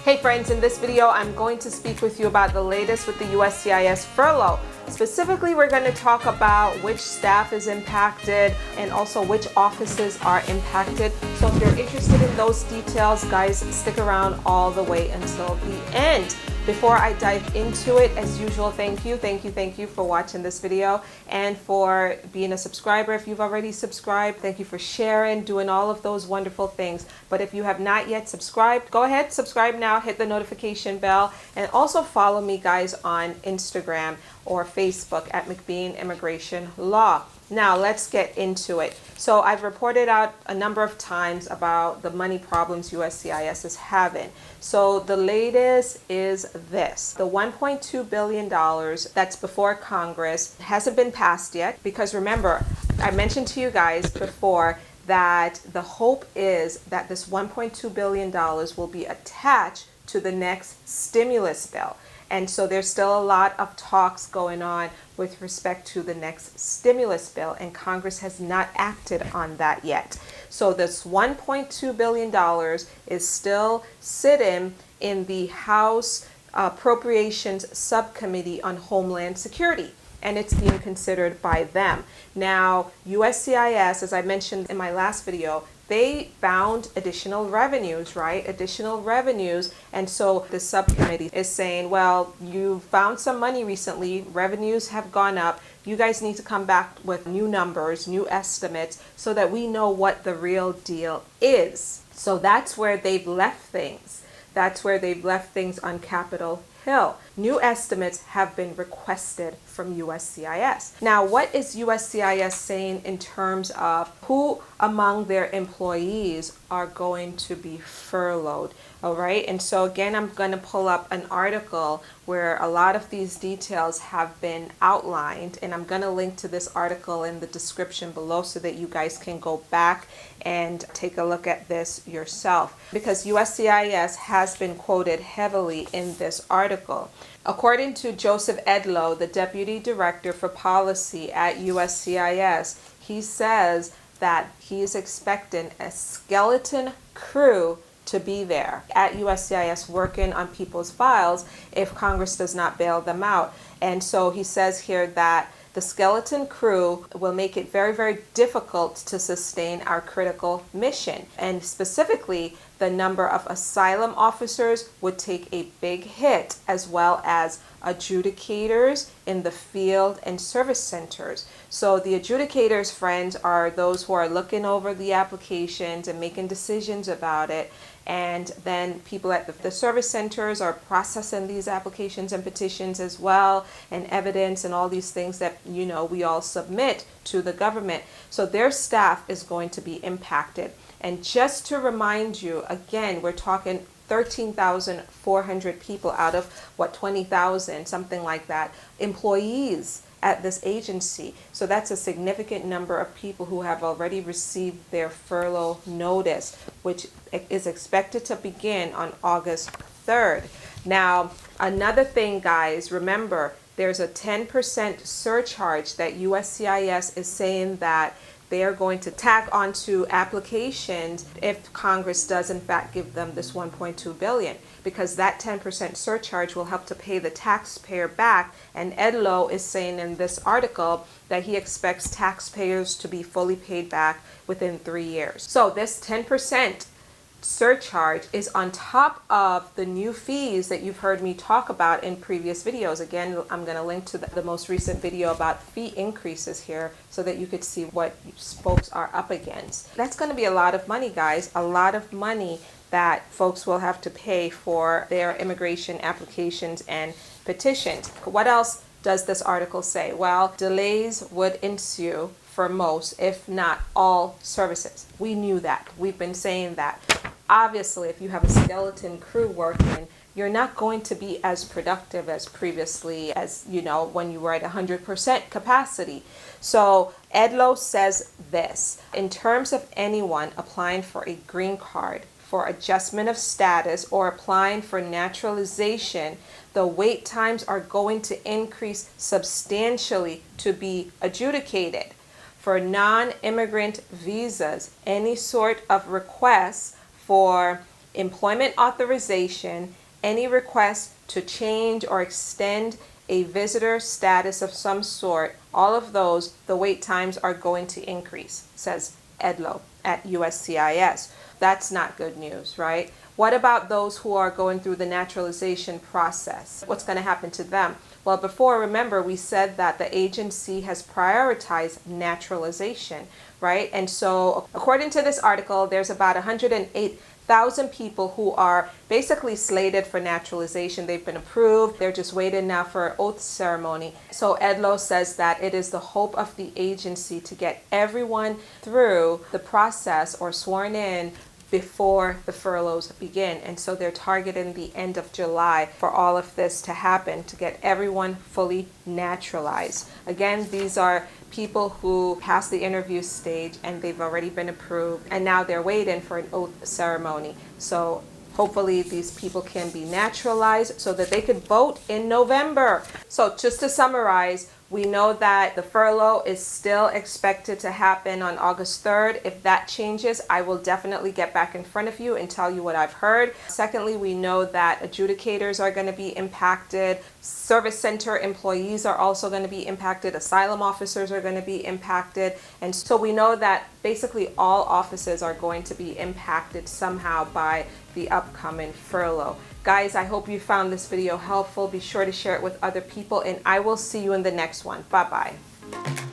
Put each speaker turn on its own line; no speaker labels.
Hey friends, in this video I'm going to speak with you about the latest with the USCIS furlough. Specifically, we're going to talk about which staff is impacted and also which offices are impacted. So if you're interested in those details, guys, stick around all the way until the end. Before I dive into it, as usual, thank you for watching this video and for being a subscriber. If you've already subscribed, thank you for sharing, doing all of those wonderful things. But if you have not yet subscribed, go ahead, subscribe now, hit the notification bell, and also follow me, guys, on Instagram or Facebook at McBean Immigration Law. Now let's get into it. So I've reported out a number of times about the money problems USCIS is having. So the latest is this. The $1.2 billion that's before Congress hasn't been passed yet because remember, I mentioned to you guys before that the hope is that this $1.2 billion will be attached to the next stimulus bill. And so there's still a lot of talks going on with respect to the next stimulus bill, and Congress has not acted on that yet. So this $1.2 billion is still sitting in the House Appropriations Subcommittee on Homeland Security, and it's being considered by them. Now, USCIS, as I mentioned in my last video, they found additional revenues, right? Additional revenues. And so the subcommittee is saying, well, you found some money recently, revenues have gone up. You guys need to come back with new numbers, new estimates, so that we know what the real deal is. So that's where they've left things. That's where they've left things on Capitol Hill. New estimates have been requested from USCIS. Now, what is USCIS saying in terms of who among their employees are going to be furloughed? All right, and so again, I'm going to pull up an article where a lot of these details have been outlined, and I'm going to link to this article in the description below so that you guys can go back and take a look at this yourself, because USCIS has been quoted heavily in this article. According to Joseph Edlow, the Deputy Director for Policy at USCIS, he says that he is expecting a skeleton crew to be there at USCIS working on people's files if Congress does not bail them out. And so he says here that the skeleton crew will make it very, very difficult to sustain our critical mission. And specifically, the number of asylum officers would take a big hit, as well as adjudicators in the field and service centers. So the adjudicators, friends, are those who are looking over the applications and making decisions about it. And then people at the service centers are processing these applications and petitions as well, and evidence and all these things that, you know, we all submit to the government. So their staff is going to be impacted. And just to remind you, again, we're talking 13,400 people out of what, 20,000, something like that, employees at this agency. So that's a significant number of people who have already received their furlough notice, which is expected to begin on August 3rd. Now, another thing, guys, remember, there's a 10% surcharge that USCIS is saying that they are going to tack onto applications if Congress does in fact give them this $1.2 billion, because that 10% surcharge will help to pay the taxpayer back. And Edlow is saying in this article that he expects taxpayers to be fully paid back within 3 years. So this 10% surcharge is on top of the new fees that you've heard me talk about in previous videos. Again, I'm going to link to the most recent video about fee increases here so that you could see what folks are up against. That's going to be a lot of money, guys, a lot of money that folks will have to pay for their immigration applications and petitions. What else does this article say? Well, delays would ensue for most, if not all, services. We knew that. We've been saying that. Obviously, if you have a skeleton crew working, you're not going to be as productive as previously, as you know, when you were at 100% capacity. So Edlow says this: in terms of anyone applying for a green card, for adjustment of status, or applying for naturalization, the wait times are going to increase substantially to be adjudicated. For non-immigrant visas, any sort of requests for employment authorization, any request to change or extend a visitor status of some sort, all of those, the wait times are going to increase, says Edlow at USCIS. That's not good news, right? What about those who are going through the naturalization process? What's going to happen to them? Well, before, remember, we said that the agency has prioritized naturalization, right? And so, according to this article, there's about 108,000 people who are basically slated for naturalization. They've been approved. They're just waiting now for an oath ceremony. So Edlow says that it is the hope of the agency to get everyone through the process or sworn in before the furloughs begin. And so they're targeting the end of July for all of this to happen, to get everyone fully naturalized. Again, these are people who passed the interview stage and they've already been approved, and now they're waiting for an oath ceremony. So hopefully these people can be naturalized so that they could vote in November. So just to summarize, we know that the furlough is still expected to happen on August 3rd. If that changes, I will definitely get back in front of you and tell you what I've heard. Secondly, we know that adjudicators are going to be impacted. Service center employees are also going to be impacted. Asylum officers are going to be impacted. And so we know that basically all offices are going to be impacted somehow by the upcoming furlough. Guys, I hope you found this video helpful. Be sure to share it with other people, and I will see you in the next one. Bye-bye.